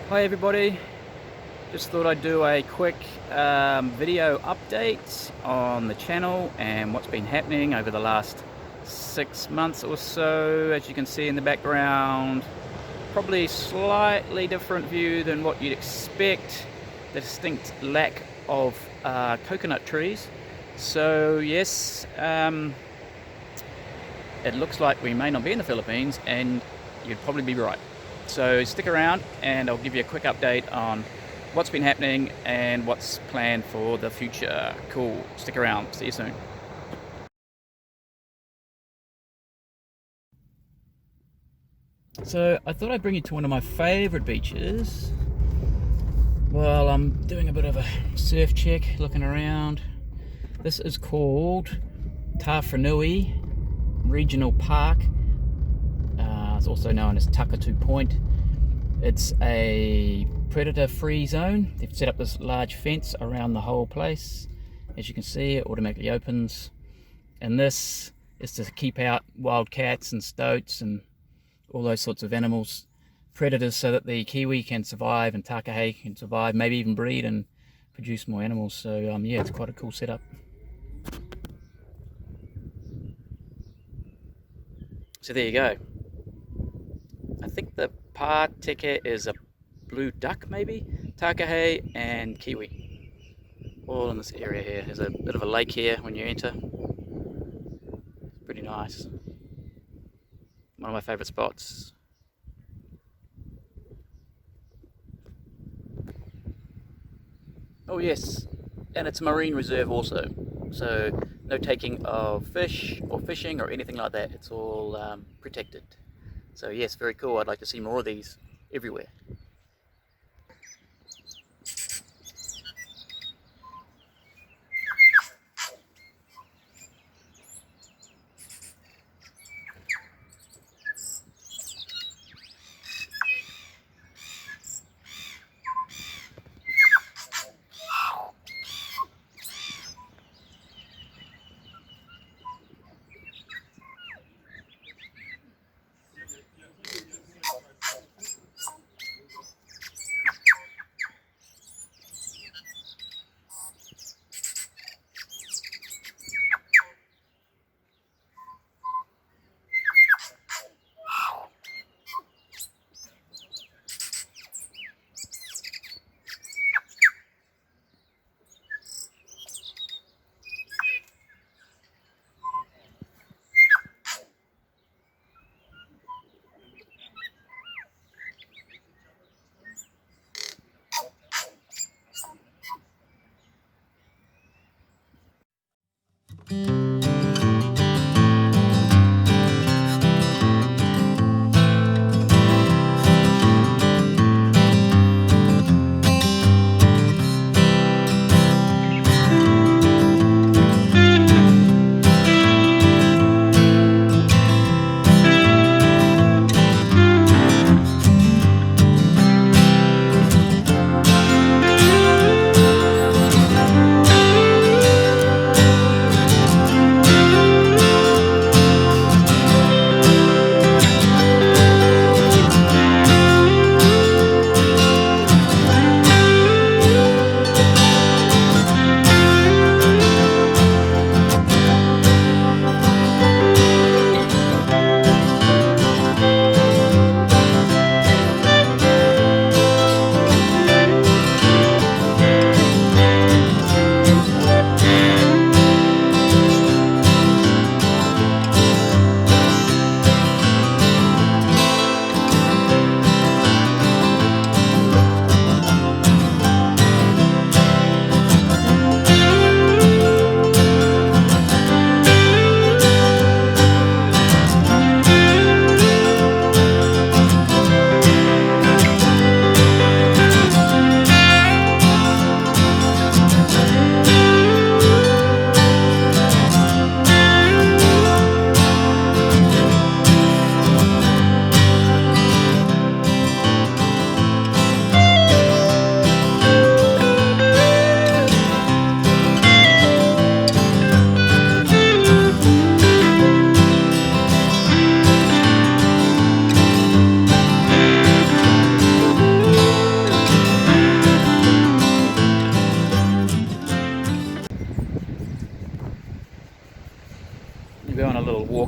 Hi everybody, just thought I'd do a quick video update on the channel and what's been happening over the last 6 months or so. As you can see in the background, probably slightly different view than what you'd expect, the distinct lack of coconut trees. So yes, it looks like we may not be in the Philippines, and you'd probably be right. So stick around and I'll give you a quick update on what's been happening and what's planned for the future. Cool, stick around, see you soon. So I thought I'd bring you to one of my favourite beaches. Well, I'm doing a bit of a surf check, looking around. This is called Tawharanui Regional Park. It's also known as Takatu Point. It's a predator-free zone. They've set up this large fence around the whole place. As you can see, it automatically opens. And this is to keep out wild cats and stoats and all those sorts of animals, predators, so that the kiwi can survive and takahe can survive, maybe even breed and produce more animals. So yeah, it's quite a cool setup. So there you go. I think the pāteke is a blue duck, maybe, takahe and kiwi, all in this area here. There's a bit of a lake here when you enter. It's pretty nice. One of my favourite spots. Oh yes, and it's a marine reserve also, so no taking of fish or fishing or anything like that. It's all protected. So yes, very cool. I'd like to see more of these everywhere.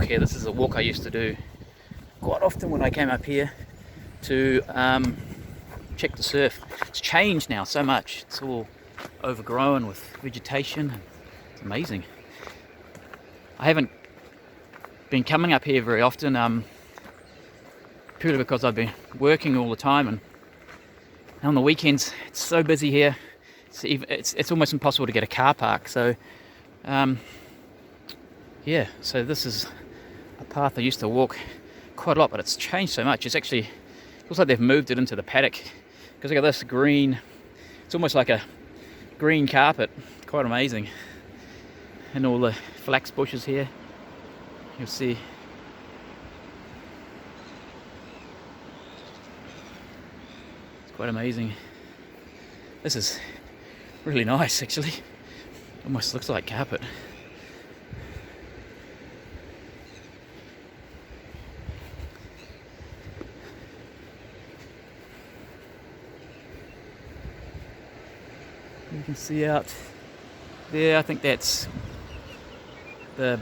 walk here. This is a walk I used to do quite often when I came up here to check the surf. It's changed now so much. It's all overgrown with vegetation. It's amazing. I haven't been coming up here very often, purely because I've been working all the time, and on the weekends it's so busy here. It's almost impossible to get a car park. So yeah, so this is a path I used to walk quite a lot, but it's changed so much. It's actually, looks like they've moved it into the paddock, because look at this green, it's almost like a green carpet. Quite amazing. And all the flax bushes here, you'll see. It's quite amazing. This is really nice actually. Almost looks like carpet. You can see out there, I think that's the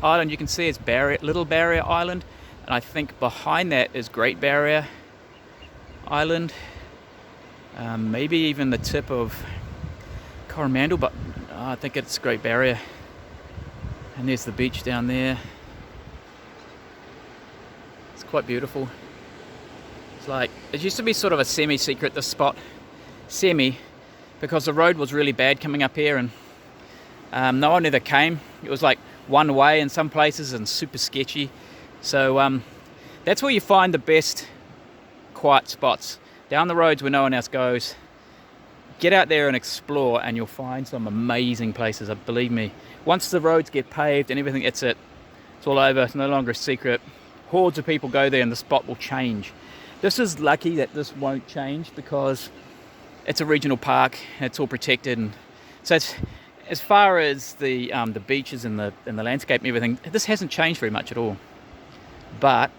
island. You can see it's Little Barrier Island, and I think behind that is Great Barrier Island, maybe even the tip of Coromandel, but I think it's Great Barrier. And there's the beach down there. It's quite beautiful. It's like, it used to be sort of a semi-secret, this spot. Because the road was really bad coming up here, and no one ever came. It was like one way in some places and super sketchy. So that's where you find the best quiet spots. Down the roads where no one else goes. Get out there and explore, and you'll find some amazing places, believe me. Once the roads get paved and everything, it's all over. It's no longer a secret. Hordes of people go there and the spot will change. This is lucky that this won't change, because it's a regional park and it's all protected, and so it's, as far as the beaches and the landscape and everything, this hasn't changed very much at all. But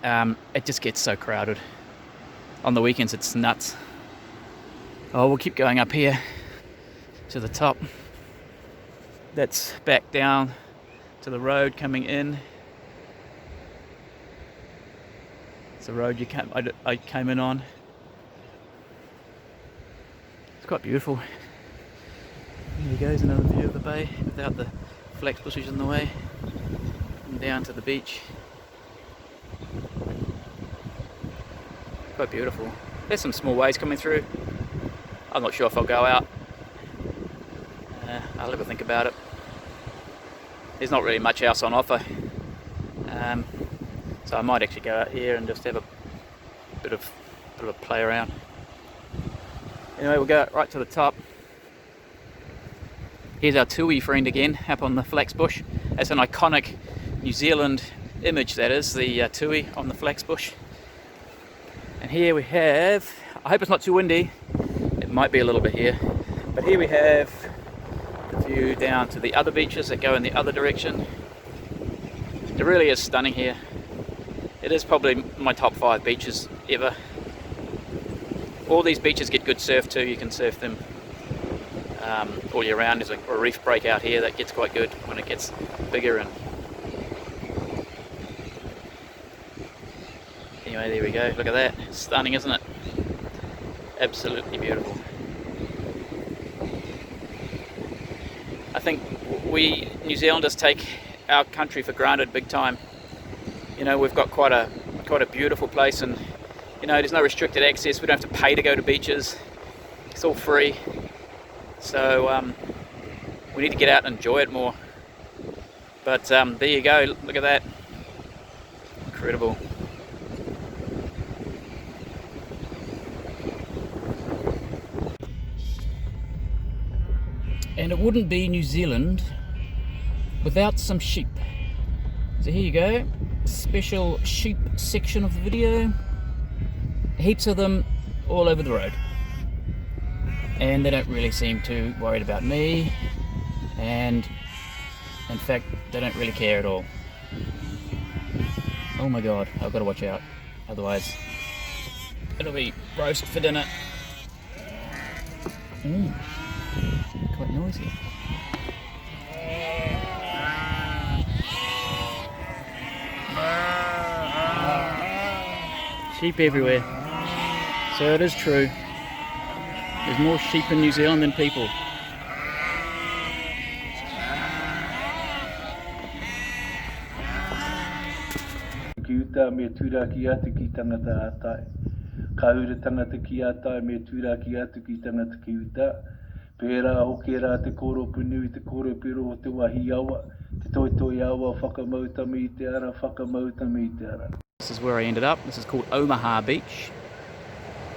it just gets so crowded on the weekends. It's nuts. Oh, we'll keep going up here to the top. That's back down to the road coming in. It's the road I came in on. Quite beautiful. There goes another view of the bay without the flax bushes in the way, and down to the beach. Quite beautiful. There's some small waves coming through. I'm not sure if I'll go out. I'll have a think about it. There's not really much else on offer, so I might actually go out here and just have a bit of a play around. Anyway, we'll go right to the top. Here's our tui friend again, up on the flax bush. That's an iconic New Zealand image, that is, the tui on the flax bush. And here we have, I hope it's not too windy, it might be a little bit here, but here we have the view down to the other beaches that go in the other direction. It really is stunning here. It is probably my top 5 beaches ever. All these beaches get good surf too. You can surf them all year round. There's a reef break out here that gets quite good when it gets bigger. And anyway, there we go. Look at that. Stunning, isn't it? Absolutely beautiful. I think we New Zealanders take our country for granted big time. You know, we've got quite a beautiful place, and you know, there's no restricted access. We don't have to pay to go to beaches. It's all free. So we need to get out and enjoy it more. But there you go. Look at that. Incredible. And it wouldn't be New Zealand without some sheep. So here you go. Special sheep section of the video. Heaps of them all over the road, and they don't really seem too worried about me, and in fact they don't really care at all. Oh my god, I've got to watch out, otherwise it'll be roast for dinner. Quite noisy. Sheep everywhere. So it is true. There's more sheep in New Zealand than people. Ki uta me tūraki atu ki tangata ātai. Ka hura tangata ki ātai me tūraki atu ki tangata ki uta. Pērā hoki rā te kōropu nui, te kōropiro o te wahi awa. Te toitoi awa, whakamautami I te ara, whakamautami I te ara. This is where I ended up. This is called Omaha Beach.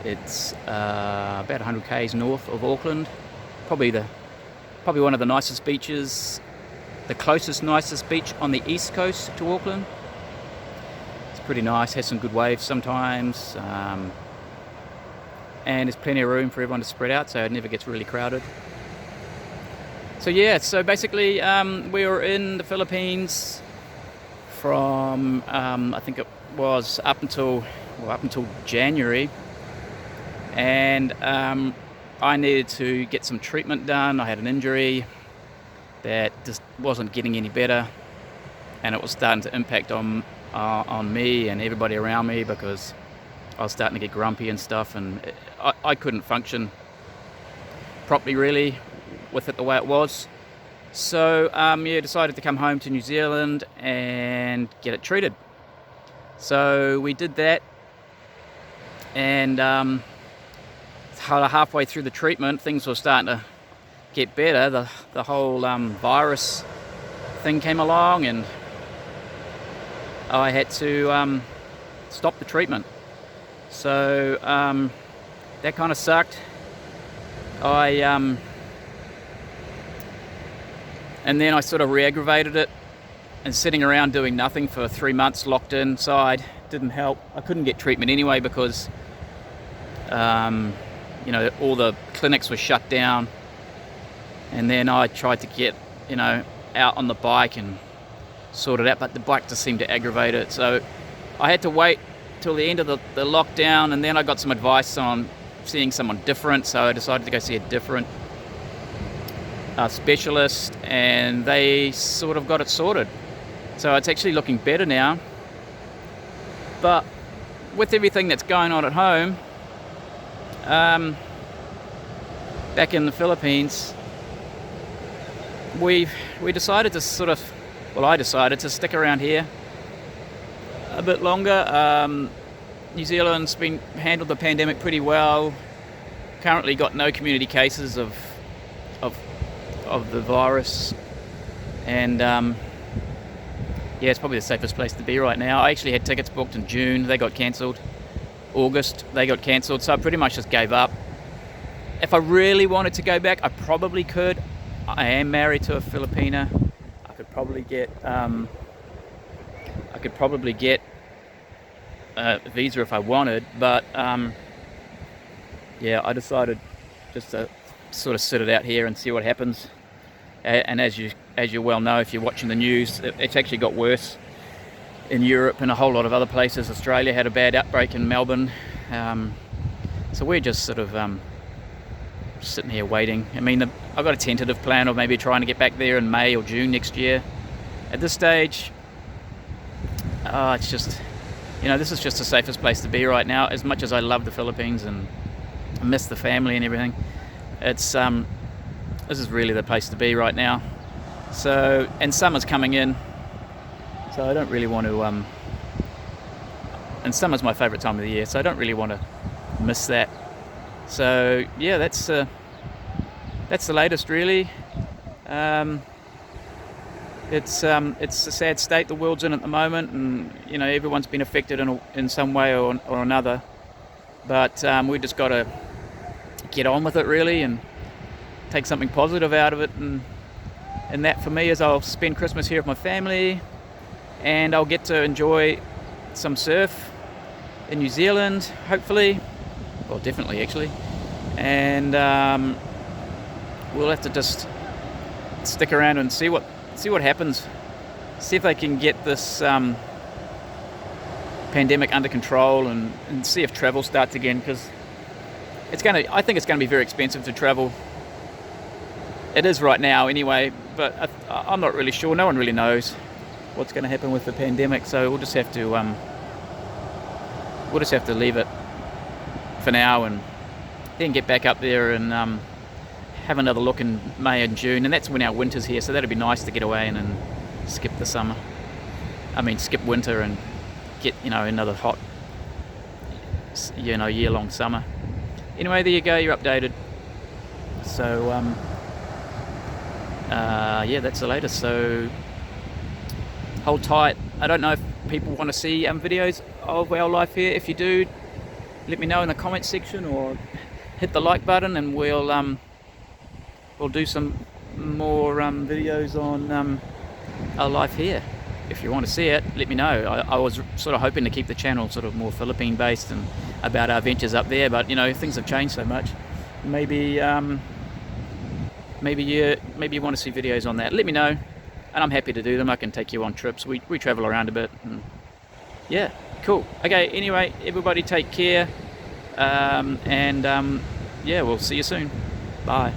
It's about 100 k's north of Auckland. Probably one of the nicest beaches, the closest nicest beach on the east coast to Auckland. It's pretty nice, has some good waves sometimes, and there's plenty of room for everyone to spread out, so it never gets really crowded. So yeah, so basically we were in the Philippines from I think it was up until January, and I needed to get some treatment done. I had an injury that just wasn't getting any better, and it was starting to impact on me and everybody around me, because I was starting to get grumpy and stuff, and I couldn't function properly really with it the way it was. So decided to come home to New Zealand and get it treated. So we did that, and halfway through the treatment, things were starting to get better. The whole virus thing came along, and I had to stop the treatment. So that kind of sucked. And then I sort of re-aggravated it, and sitting around doing nothing for 3 months locked inside didn't help. I couldn't get treatment anyway because all the clinics were shut down, and then I tried to get out on the bike and sort it out, but the bike just seemed to aggravate it. So I had to wait till the end of the lockdown, and then I got some advice on seeing someone different, so I decided to go see a different specialist, and they sort of got it sorted. So it's actually looking better now. But with everything that's going on at home, back in the Philippines, we decided to I decided to stick around here a bit longer. New Zealand's handled the pandemic pretty well. Currently got no community cases of the virus, and it's probably the safest place to be right now. I actually had tickets booked in June, they got cancelled. August, they got cancelled, so I pretty much just gave up. If I really wanted to go back, I probably could. I am married to a Filipina. I could probably get a visa if I wanted, but I decided just to sort of sit it out here and see what happens. And as you well know, if you're watching the news, it's actually got worse in Europe and a whole lot of other places. Australia had a bad outbreak in Melbourne, so we're just sort of sitting here waiting. I mean, I've got a tentative plan of maybe trying to get back there in May or June next year. At this stage, it's just, this is just the safest place to be right now. As much as I love the Philippines and I miss the family and everything, it's this is really the place to be right now. So, and summer's coming in, so I don't really want to and summer's my favourite time of the year, so I don't really want to miss that. So yeah, that's the latest really. It's a sad state the world's in at the moment, and everyone's been affected in some way or another. But we just got to get on with it really, and take something positive out of it. And that for me is I'll spend Christmas here with my family, and I'll get to enjoy some surf in New Zealand, hopefully. Well, definitely actually. And we'll have to just stick around and see what happens. See if they can get this pandemic under control, and see if travel starts again, because I think it's going to be very expensive to travel. It is right now anyway, but I'm not really sure. No one really knows what's going to happen with the pandemic, so we'll just have to we'll just have to leave it for now and then get back up there and have another look in May and June, and that's when our winter's here, so that'd be nice to get away and skip the summer. I mean, skip winter and get, you know, another hot, you know, year-long summer. Anyway, there you go, you're updated. So yeah, that's the latest. So hold tight. I don't know if people want to see videos of our life here. If you do, let me know in the comments section, or hit the like button, and we'll do some more videos on our life here. If you want to see it, let me know. I was sort of hoping to keep the channel sort of more Philippine based and about our adventures up there, but you know, things have changed so much. Maybe maybe you want to see videos on that. Let me know, and I'm happy to do them. I can take you on trips. We travel around a bit, and yeah, cool. Okay, anyway, everybody take care, and yeah, we'll see you soon. Bye.